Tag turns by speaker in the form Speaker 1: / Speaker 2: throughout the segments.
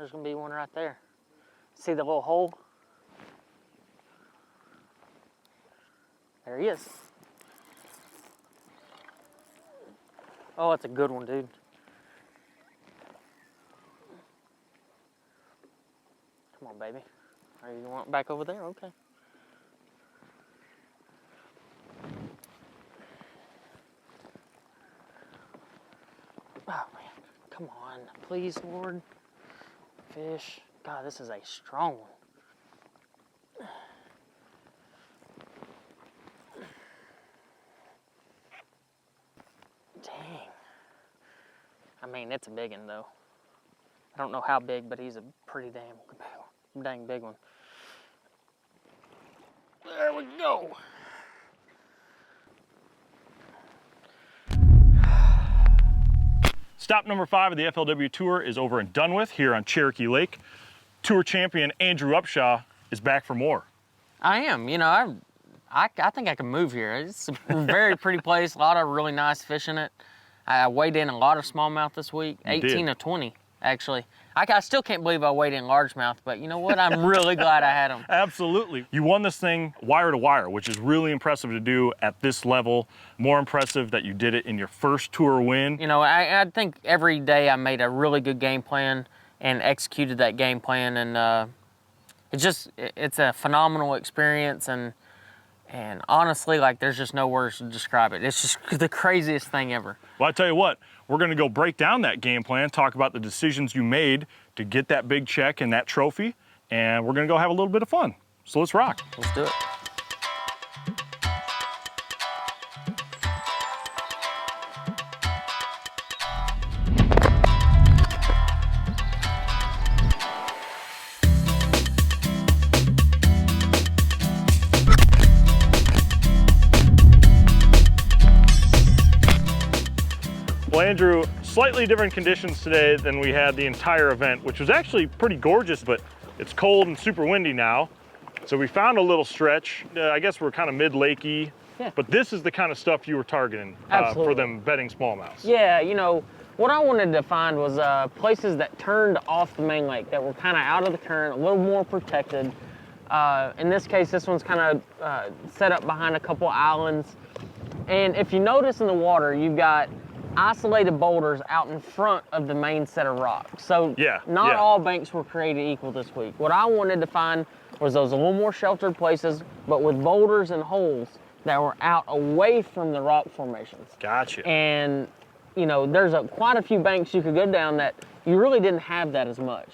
Speaker 1: there's gonna be one right there. See the little hole? There he is. Oh, that's a good one, dude. Come on, baby. Are you want back over there? Okay. Oh, man. Come on. Please, Lord. Fish. God, this is a strong one. Dang. I mean, it's a big one, though. I don't know how big, but he's a pretty dang big one. There we go.
Speaker 2: Stop number 5 of the FLW Tour is over and done with here on Cherokee Lake. Tour champion Andrew Upshaw is back for more.
Speaker 1: I am. You know, I think I can move here. It's a very pretty place. A lot of really nice fish in it. I weighed in a lot of smallmouth this week. 18 to 20, actually. I still can't believe I weighed in largemouth, but you know what? I'm really glad I had them.
Speaker 2: Absolutely. You won this thing wire to wire, which is really impressive to do at this level. More impressive that you did it in your first tour win.
Speaker 1: You know, I think every day I made a really good game plan and executed that game plan, and it's a phenomenal experience, and honestly, like, there's just no words to describe it. It's just the craziest thing ever.
Speaker 2: Well, I tell you what, we're gonna go break down that game plan, talk about the decisions you made to get that big check and that trophy, and we're gonna go have a little bit of fun. So let's rock.
Speaker 1: Let's do it.
Speaker 2: Well, Andrew, slightly different conditions today than we had the entire event, which was actually pretty gorgeous, but it's cold and super windy now. So we found a little stretch. I guess we're kind of mid-lakey,
Speaker 1: yeah.
Speaker 2: But this is the kind of stuff you were targeting for them bedding smallmouths.
Speaker 1: Yeah, you know, what I wanted to find was places that turned off the main lake, that were kind of out of the current, a little more protected. In this case, this one's kind of set up behind a couple islands. And if you notice in the water, you've got isolated boulders out in front of the main set of rocks. So not all banks were created equal this week. What I wanted to find was those a little more sheltered places, but with boulders and holes that were out away from the rock formations.
Speaker 2: Gotcha.
Speaker 1: And you know, there's quite a few banks you could go down that you really didn't have that as much,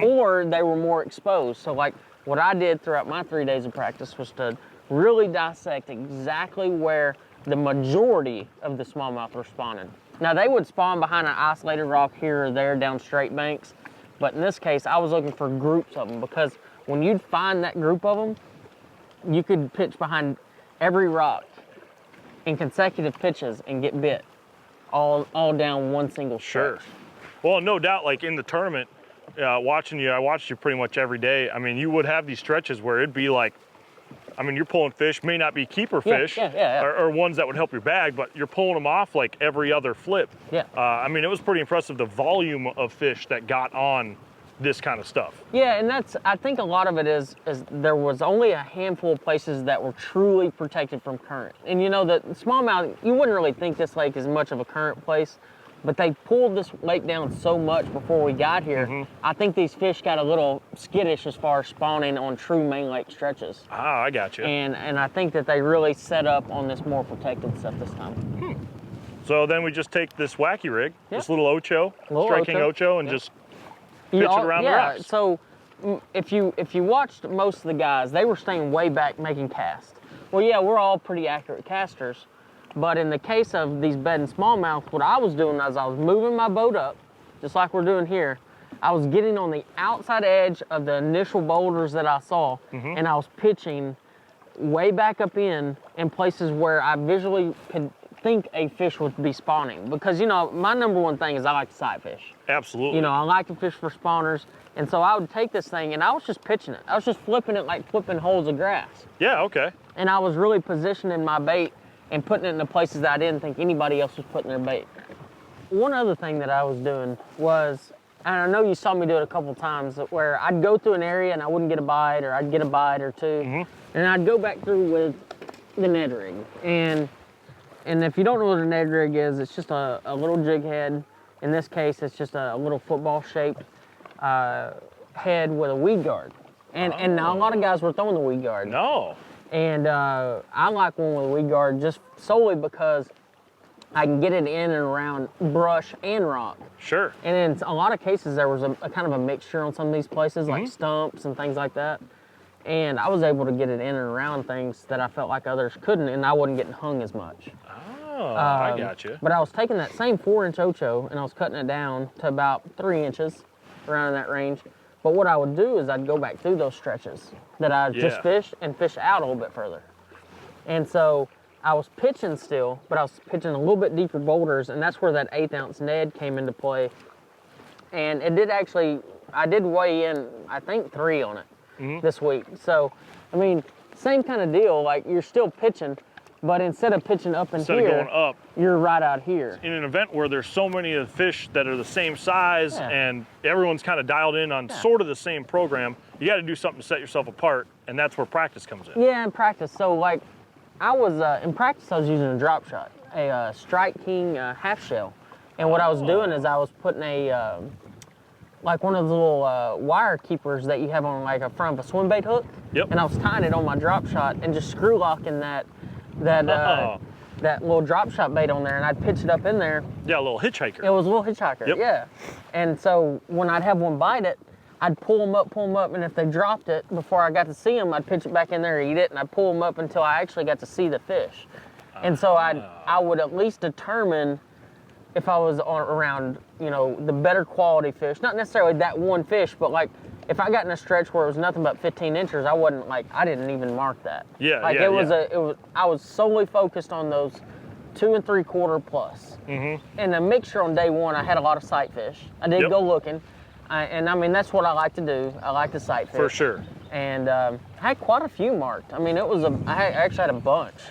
Speaker 1: or they were more exposed. So like what I did throughout my 3 days of practice was to really dissect exactly where the majority of the smallmouth were spawning. Now, they would spawn behind an isolated rock here or there down straight banks, but in this case, I was looking for groups of them, because when you'd find that group of them, you could pitch behind every rock in consecutive pitches and get bit all down one single stretch.
Speaker 2: Sure. Well, no doubt, like in the tournament, watching you, I watched you pretty much every day. I mean, you would have these stretches where it'd be like, I mean, you're pulling fish, may not be keeper fish, or ones that would help your bag, but you're pulling them off like every other flip.
Speaker 1: Yeah.
Speaker 2: I mean, it was pretty impressive, the volume of fish that got on this kind of stuff.
Speaker 1: Yeah, and I think a lot of it is there was only a handful of places that were truly protected from current. And you know, the smallmouth, you wouldn't really think this lake is much of a current place, but they pulled this lake down so much before we got here. I think these fish got a little skittish as far as spawning on true main lake stretches.
Speaker 2: Ah, I got you.
Speaker 1: And I think that they really set up on this more protected stuff this time.
Speaker 2: So then we just take this wacky rig, this little Ocho, striking Ocho, and just pitch it around the rocks.
Speaker 1: So if you watched most of the guys, they were staying way back making casts. Well, yeah, we're all pretty accurate casters. But in the case of these bedding smallmouth, what I was doing is I was moving my boat up, just like we're doing here. I was getting on the outside edge of the initial boulders that I saw, and I was pitching way back up in places where I visually could think a fish would be spawning. Because, you know, my number one thing is I like to sight fish.
Speaker 2: Absolutely.
Speaker 1: You know, I like to fish for spawners. And so I would take this thing and I was just pitching it. I was just flipping it like flipping holes of grass.
Speaker 2: Yeah, okay.
Speaker 1: And I was really positioning my bait and putting it in the places that I didn't think anybody else was putting their bait. One other thing that I was doing was and I know you saw me do it a couple times, where I'd go through an area and I wouldn't get a bite, or I'd get a bite or two, and I'd go back through with the Ned rig. And if you don't know what a Ned rig is, it's just a little jig head. In this case, it's just a little football-shaped head with a weed guard. And not a lot of guys were throwing the weed guard.
Speaker 2: No.
Speaker 1: And I like one with a weed guard just solely because I can get it in and around brush and rock.
Speaker 2: Sure.
Speaker 1: And in a lot of cases, there was a kind of a mixture on some of these places, like stumps and things like that. And I was able to get it in and around things that I felt like others couldn't, and I wasn't getting hung as much.
Speaker 2: Oh, I got you.
Speaker 1: But I was taking that same 4-inch Ocho, and I was cutting it down to about 3 inches, around in that range. But what I would do is I'd go back through those stretches that I just fished and fish out a little bit further. And so I was pitching still, but I was pitching a little bit deeper boulders, and that's where that 1/8 Ned came into play. And it did actually, I did weigh in, I think 3 on it this week. So, I mean, same kind of deal, like you're still pitching, but instead of pitching up in
Speaker 2: Instead
Speaker 1: here,
Speaker 2: of going up,
Speaker 1: you're right out here.
Speaker 2: in an event where there's so many of the fish that are the same size and everyone's kind of dialed in on sort of the same program, you got to do something to set yourself apart, and that's where practice comes in.
Speaker 1: Yeah, in practice. So like, I was, in practice I was using a drop shot, a Strike King half shell. And what I was doing is I was putting a, like one of those little wire keepers that you have on like a front of a swim bait hook.
Speaker 2: Yep.
Speaker 1: And I was tying it on my drop shot and just screw locking that little drop shot bait on there, and I'd pitch it up in there.
Speaker 2: Yeah, a little hitchhiker.
Speaker 1: It was a little hitchhiker, yeah. And so when I'd have one bite it, I'd pull them up, and if they dropped it before I got to see them, I'd pitch it back in there and eat it, and I'd pull them up until I actually got to see the fish. And so I would at least determine if I was around, you know, the better quality fish, not necessarily that one fish, but like if I got in a stretch where it was nothing but 15 inches, I didn't even mark that.
Speaker 2: Yeah,
Speaker 1: like I was solely focused on those 2 3/4 plus. And the mixture on day one, I had a lot of sight fish. I did go looking, and I mean that's what I like to do. I like to sight fish
Speaker 2: For sure.
Speaker 1: And I had quite a few marked. I mean, I actually had a bunch,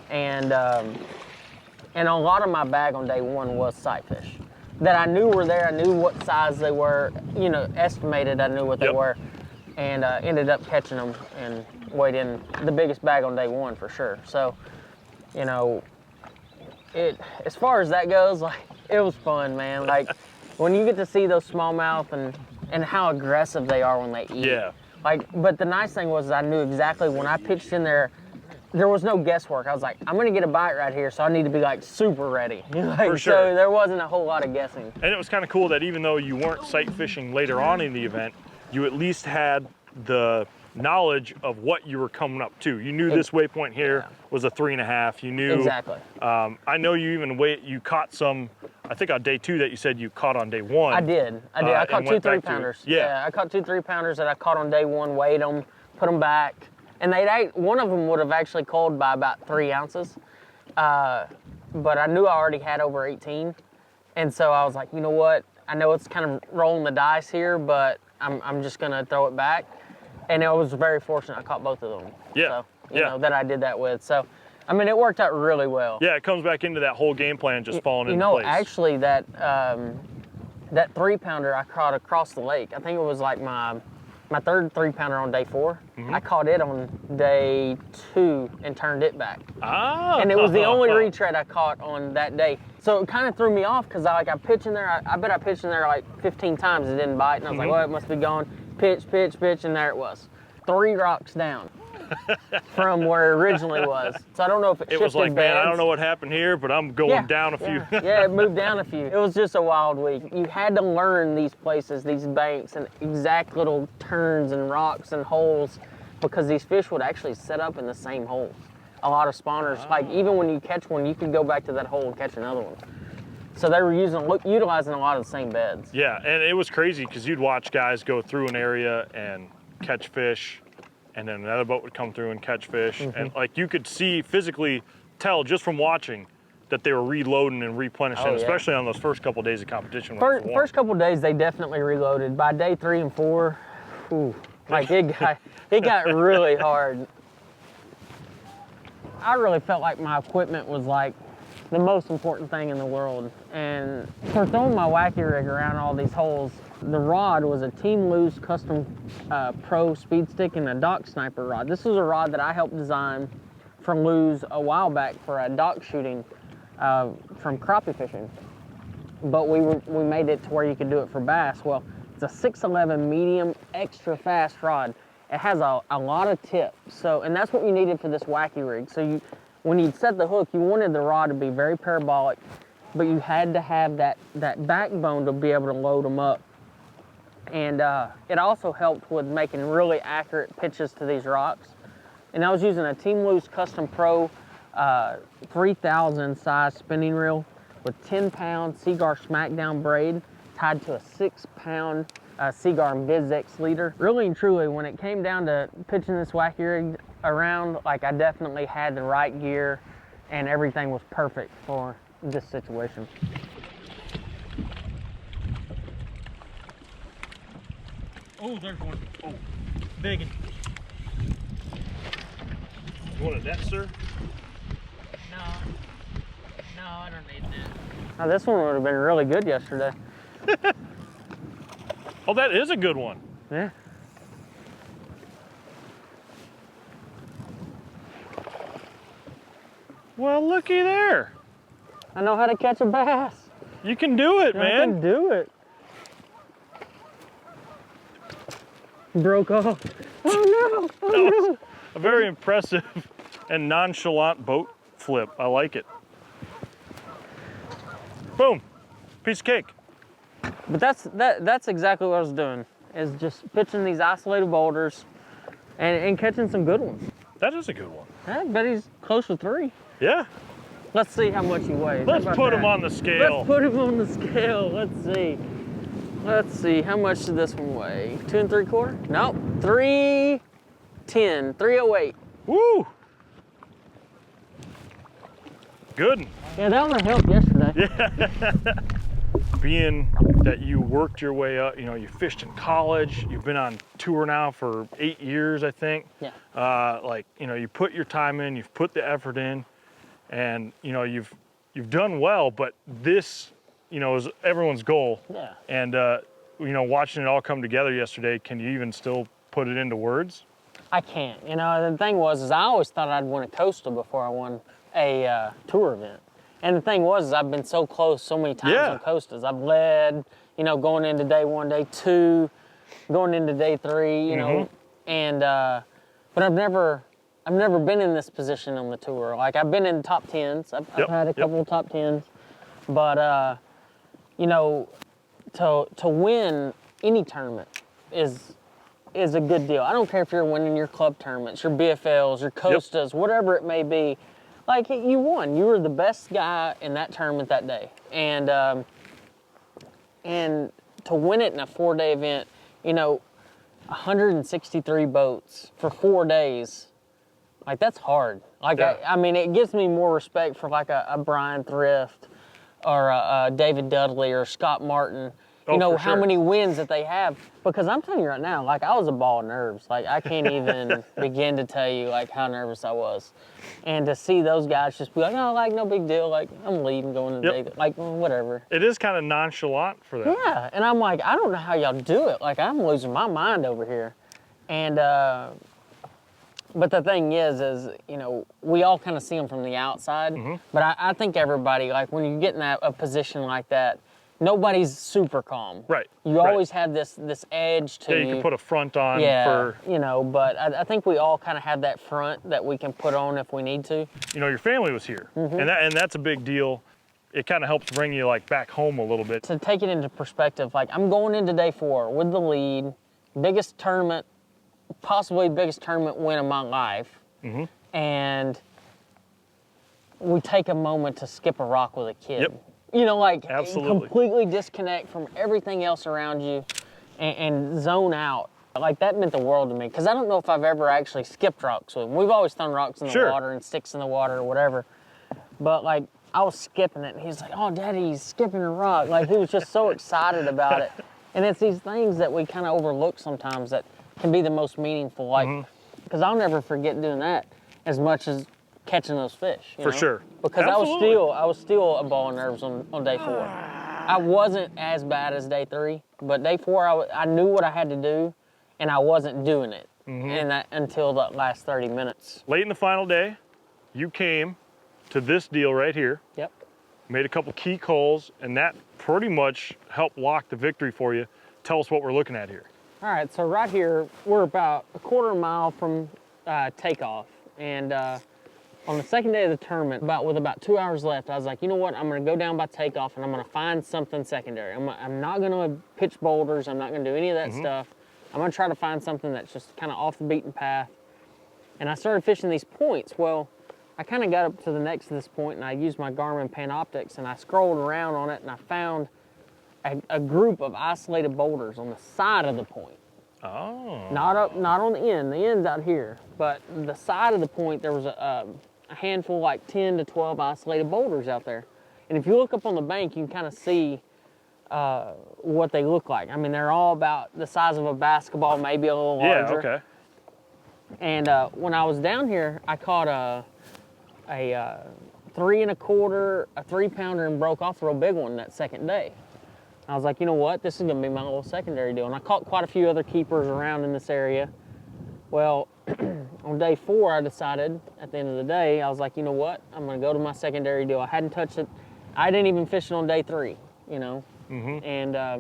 Speaker 1: and a lot of my bag on day one was sight fish that I knew were there. I knew what size they were, you know, estimated. I knew what they were, and ended up catching them and weighed in the biggest bag on day one for sure. So, you know, as far as that goes, like it was fun, man. Like when you get to see those smallmouth and how aggressive they are when they eat.
Speaker 2: Yeah.
Speaker 1: Like, but the nice thing was I knew exactly when I pitched in there. There was no guesswork. I was like, I'm gonna get a bite right here, so I need to be like super ready. Like,
Speaker 2: For sure.
Speaker 1: So there wasn't a whole lot of guessing.
Speaker 2: And it was kind of cool that even though you weren't sight fishing later on in the event, you at least had the knowledge of what you were coming up to. You knew this waypoint here was a 3.5. You knew
Speaker 1: exactly.
Speaker 2: I know you even you caught some. I think on day 2 that you said you caught on day 1.
Speaker 1: I did. I caught 2 3-pounders.
Speaker 2: Yeah,
Speaker 1: I caught 2 3-pounders that I caught on day 1. Weighed them, put them back. And one of them would have actually culled by about 3 ounces, but I knew I already had over 18, and so I was like, you know what? I know it's kind of rolling the dice here, but I'm just gonna throw it back. And I was very fortunate I caught both of them.
Speaker 2: Yeah.
Speaker 1: So, you know, that I did that with. So, I mean, it worked out really well.
Speaker 2: Yeah, it comes back into that whole game plan just falling into place.
Speaker 1: Actually, that 3-pounder I caught across the lake. I think it was like my 3rd 3-pounder on day 4. I caught it on day 2 and turned it back. And it was the only retread I caught on that day. So it kind of threw me off because I pitched in there. I bet I pitched in there like 15 times. It didn't bite, and I was like, well, it must be gone. Pitch, and there it was. 3 rocks down from where it originally was. So I don't know if it shifted
Speaker 2: was like,
Speaker 1: beds.
Speaker 2: man, I don't know what happened here, but I'm going down a few.
Speaker 1: Yeah, it moved down a few. It was just a wild week. You had to learn these places, these banks, and exact little turns and rocks and holes, because these fish would actually set up in the same holes. A lot of spawners, like even when you catch one, you could go back to that hole and catch another one. So they were utilizing a lot of the same beds.
Speaker 2: Yeah, and it was crazy because you'd watch guys go through an area and catch fish, and then another boat would come through and catch fish. And like you could physically tell just from watching that they were reloading and replenishing, especially on those first couple of days of competition.
Speaker 1: First couple of days, they definitely reloaded. By day 3 and 4, like it got really hard. I really felt like my equipment was like the most important thing in the world. And for throwing my wacky rig around all these holes, the rod was a Team Lew's custom pro speed stick and a dock sniper rod. This was a rod that I helped design for Lew's a while back for a dock shooting from crappie fishing. But we made it to where you could do it for bass. Well, it's a 6'11" medium extra fast rod. It has a lot of tip. So, and that's what you needed for this wacky rig. So when you'd set the hook, you wanted the rod to be very parabolic, but you had to have that backbone to be able to load them up. And it also helped with making really accurate pitches to these rocks. And I was using a Team Lew's Custom Pro 3000 size spinning reel with 10-pound Seaguar Smackdown braid tied to a 6-pound Seaguar BizX leader. Really and truly, when it came down to pitching this wacky rig around, like, I definitely had the right gear and everything was perfect for this situation.
Speaker 2: Oh, there's one. Oh, big one. You want a net, sir?
Speaker 1: No, I don't need that. Now this one would have been really good yesterday.
Speaker 2: Oh, that is a good one.
Speaker 1: Yeah.
Speaker 2: Well, looky there.
Speaker 1: I know how to catch a bass.
Speaker 2: You can do it, man.
Speaker 1: I can do it. Broke off. Oh no! Oh no!
Speaker 2: A very impressive and nonchalant boat flip. I like it. Boom, piece of cake.
Speaker 1: But that's exactly what I was doing, is just pitching these isolated boulders and catching some good ones.
Speaker 2: That is a good one.
Speaker 1: I bet he's close to 3.
Speaker 2: Yeah.
Speaker 1: Let's see how much he weighs.
Speaker 2: Let's put him on the scale.
Speaker 1: Let's put him on the scale. Let's see. Let's see, how much did this one weigh? 2 3/4? Nope, 310, 308.
Speaker 2: Woo! Good.
Speaker 1: Yeah, that one helped yesterday.
Speaker 2: Yeah. Being that you worked your way up, you know, you fished in college, you've been on tour now for 8 years, I think.
Speaker 1: Yeah.
Speaker 2: Like, you know, you put your time in, you've put the effort in, and, you know, you've done well, but this, you know, is everyone's goal.
Speaker 1: Yeah.
Speaker 2: And, you know, watching it all come together yesterday, can you even still put it into words?
Speaker 1: I can't. You know, the thing was, I always thought I'd win a coastal before I won a tour event. And the thing was, I've been so close so many times on coastals. I've led, you know, going into day 1, day 2, going into day 3, you know, and but I've never been in this position on the tour. Like, I've been in top 10s. I've had a couple of top 10s, but you know, to win any tournament is a good deal. I don't care if you're winning your club tournaments, your BFLs, your Costas, whatever it may be. Like, you won. You were the best guy in that tournament that day. And to win it in a 4-day event, you know, 163 boats for 4 days, like, that's hard. Like, I mean, it gives me more respect for, like, a Brian Thrift or a David Dudley or Scott Martin. You know, how many wins that they have. Because I'm telling you right now, like, I was a ball of nerves. Like, I can't even begin to tell you, like, how nervous I was. And to see those guys just be like, oh, like, no big deal. Like, I'm leaving, going to the day. Like, whatever.
Speaker 2: It is kind of nonchalant for that.
Speaker 1: Yeah. And I'm like, I don't know how y'all do it. Like, I'm losing my mind over here. And, but the thing is, you know, we all kind of see them from the outside. But I think everybody, like, when you get in a position like that, nobody's super calm.
Speaker 2: Right.
Speaker 1: You always have this edge to you.
Speaker 2: Yeah, you can put a front on
Speaker 1: for... you know, but I think we all kind of have that front that we can put on if we need to.
Speaker 2: You know, your family was here, and that's a big deal. It kind of helps bring you, like, back home a little bit.
Speaker 1: To take it into perspective, like, I'm going into day 4 with the lead, biggest tournament, possibly biggest tournament win of my life, and we take a moment to skip a rock with a kid. You know, like, completely disconnect from everything else around you and zone out. Like, that meant the world to me, because I don't know if I've ever actually skipped rocks with him. We've always thrown rocks in the water and sticks in the water or whatever. But, like, I was skipping it, and he's like, oh, Daddy, he's skipping a rock. Like, he was just so excited about it. And it's these things that we kind of overlook sometimes that can be the most meaningful. Like, because I'll never forget doing that as much as catching those fish.
Speaker 2: For sure.
Speaker 1: Because
Speaker 2: Absolutely.
Speaker 1: I was still a ball of nerves on day 4. I wasn't as bad as day 3, but day 4 I knew what I had to do, and I wasn't doing it until the last 30 minutes.
Speaker 2: Late in the final day, you came to this deal right here.
Speaker 1: Yep.
Speaker 2: Made a couple key calls, and that pretty much helped lock the victory for you. Tell us what we're looking at here.
Speaker 1: All right, so right here, we're about a quarter mile from takeoff. And on the second day of the tournament, with about 2 hours left, I was like, you know what? I'm gonna go down by takeoff and I'm gonna find something secondary. I'm not gonna pitch boulders. I'm not gonna do any of that stuff. I'm gonna try to find something that's just kind of off the beaten path. And I started fishing these points. Well, I kind of got up to the next to this point and I used my Garmin Panoptics and I scrolled around on it and I found a group of isolated boulders on the side of the point.
Speaker 2: Oh.
Speaker 1: Not on the end. The end's out here, but the side of the point there was a handful, like 10 to 12 isolated boulders out there. And if you look up on the bank, you can kind of see what they look like. I mean, they're all about the size of a basketball, maybe a little larger.
Speaker 2: Yeah. Okay.
Speaker 1: And when I was down here, I caught a 3 1/4, a 3-pounder, and broke off the real big one that second day. I was like, you know what? This is gonna be my little secondary deal. And I caught quite a few other keepers around in this area. Well, on day 4, I decided at the end of the day, I was like, you know what? I'm gonna go to my secondary deal. I hadn't touched it. I didn't even fish it on day 3, And I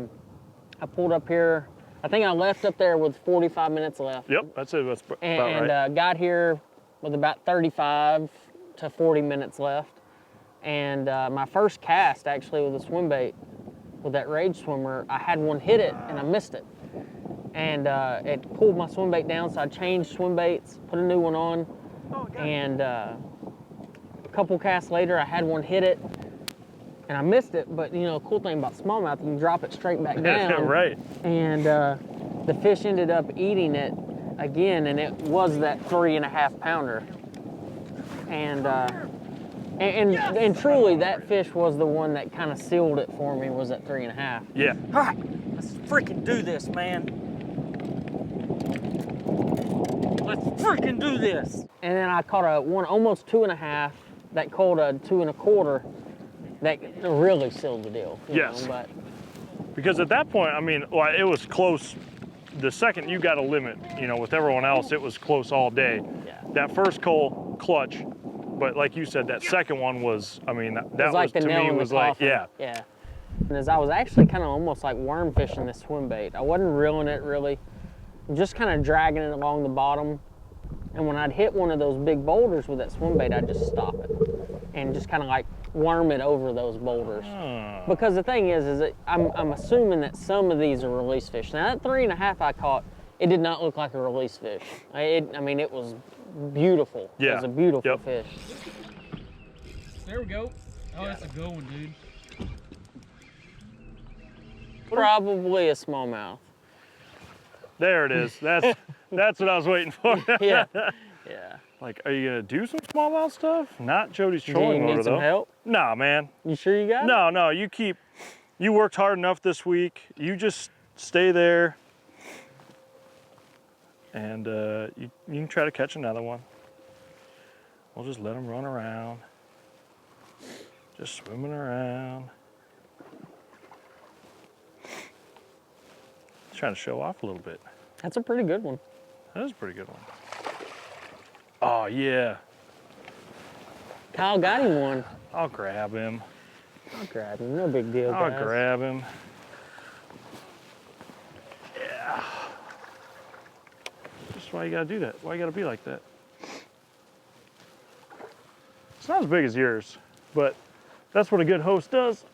Speaker 1: pulled up here. I think I left up there with 45 minutes left.
Speaker 2: Yep, that's it. That's about
Speaker 1: and
Speaker 2: right.
Speaker 1: Got here with about 35 to 40 minutes left. And my first cast actually with a swim bait, with that Rage swimmer, I had one hit it and I missed it. And it pulled my swim bait down, so I changed swim baits, put a new one on. And a couple casts later, I had one hit it and I missed it. But the cool thing about smallmouth, you can drop it straight back down.
Speaker 2: Right.
Speaker 1: And the fish ended up eating it again, and it was that 3 1/2-pounder. And truly, that fish was the one that kind of sealed it for me, was that 3 1/2.
Speaker 2: Yeah.
Speaker 1: All right, let's freaking do this, man. Let's freaking do this. And then I caught a one almost 2 1/2 that caught a 2 1/4 that really sealed the deal.
Speaker 2: Yes.
Speaker 1: But
Speaker 2: because at that point, I mean, well, it was close. The second you got a limit, with everyone else, it was close all day.
Speaker 1: Yeah.
Speaker 2: That first coal, clutch. But like you said, that second one was, I mean, that
Speaker 1: was
Speaker 2: to me was like, yeah.
Speaker 1: Yeah. And as I was actually kind of almost like worm fishing this swim bait. I wasn't reeling it really, just kind of dragging it along the bottom. And when I'd hit one of those big boulders with that swim bait, I'd just stop it and just kind of like worm it over those boulders. Because the thing is that I'm assuming that some of these are release fish. Now that 3 1/2 I caught, it did not look like a release fish. I mean, it was beautiful.
Speaker 2: Yeah.
Speaker 1: It was a beautiful fish.
Speaker 3: There we go. Oh, that's a good one, dude.
Speaker 1: Probably a smallmouth.
Speaker 2: There it is. That's what I was waiting for.
Speaker 1: Yeah. Yeah.
Speaker 2: Like, are you gonna do some smallmouth stuff? Not Jody's
Speaker 1: Do
Speaker 2: trolling
Speaker 1: you
Speaker 2: motor
Speaker 1: need some
Speaker 2: though.
Speaker 1: help?
Speaker 2: Nah, man.
Speaker 1: You sure you got it?
Speaker 2: No. You worked hard enough this week. You just stay there, and you can try to catch another one. We'll just let them run around, just swimming around. Trying to show off a little bit.
Speaker 1: That's a pretty good one.
Speaker 2: That is a pretty good one. Oh yeah.
Speaker 1: Kyle got him one.
Speaker 2: I'll grab him.
Speaker 1: I'll grab him. No big deal,
Speaker 2: I'll
Speaker 1: guys.
Speaker 2: grab him. Yeah. That's why you gotta do that. Why you gotta be like that. It's not as big as yours, but that's what a good host does.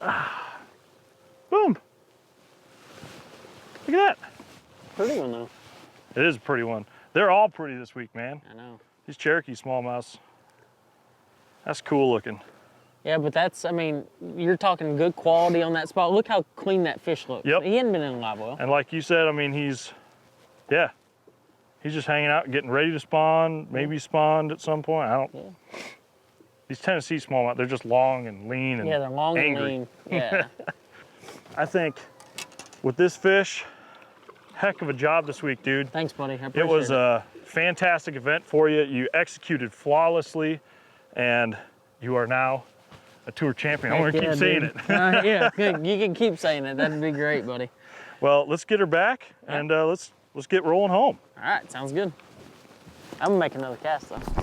Speaker 2: Ah. Boom. Look at that.
Speaker 1: Pretty one though.
Speaker 2: It is a pretty one. They're all pretty this week, man.
Speaker 1: I know.
Speaker 2: These Cherokee smallmouths. That's cool looking.
Speaker 1: Yeah, but that's, I mean, you're talking good quality on that spot. Look how clean that fish looks.
Speaker 2: Yep.
Speaker 1: He hadn't been in a live well.
Speaker 2: And like you said, I mean, he's just hanging out, getting ready to spawn, maybe spawned at some point. I don't.
Speaker 1: Yeah.
Speaker 2: These Tennessee smallmouth, they're just long and lean and
Speaker 1: Yeah, they're long
Speaker 2: angry.
Speaker 1: and lean. Yeah.
Speaker 2: I think with this fish, heck of a job this week, dude.
Speaker 1: Thanks, buddy. I appreciate
Speaker 2: It was fantastic event for you. You executed flawlessly, and you are now a tour champion. I'm gonna keep saying it.
Speaker 1: Yeah, good. You can keep saying it. That'd be great, buddy.
Speaker 2: Well, let's get her back, and let's get rolling home.
Speaker 1: All right, sounds good. I'm gonna make another cast though.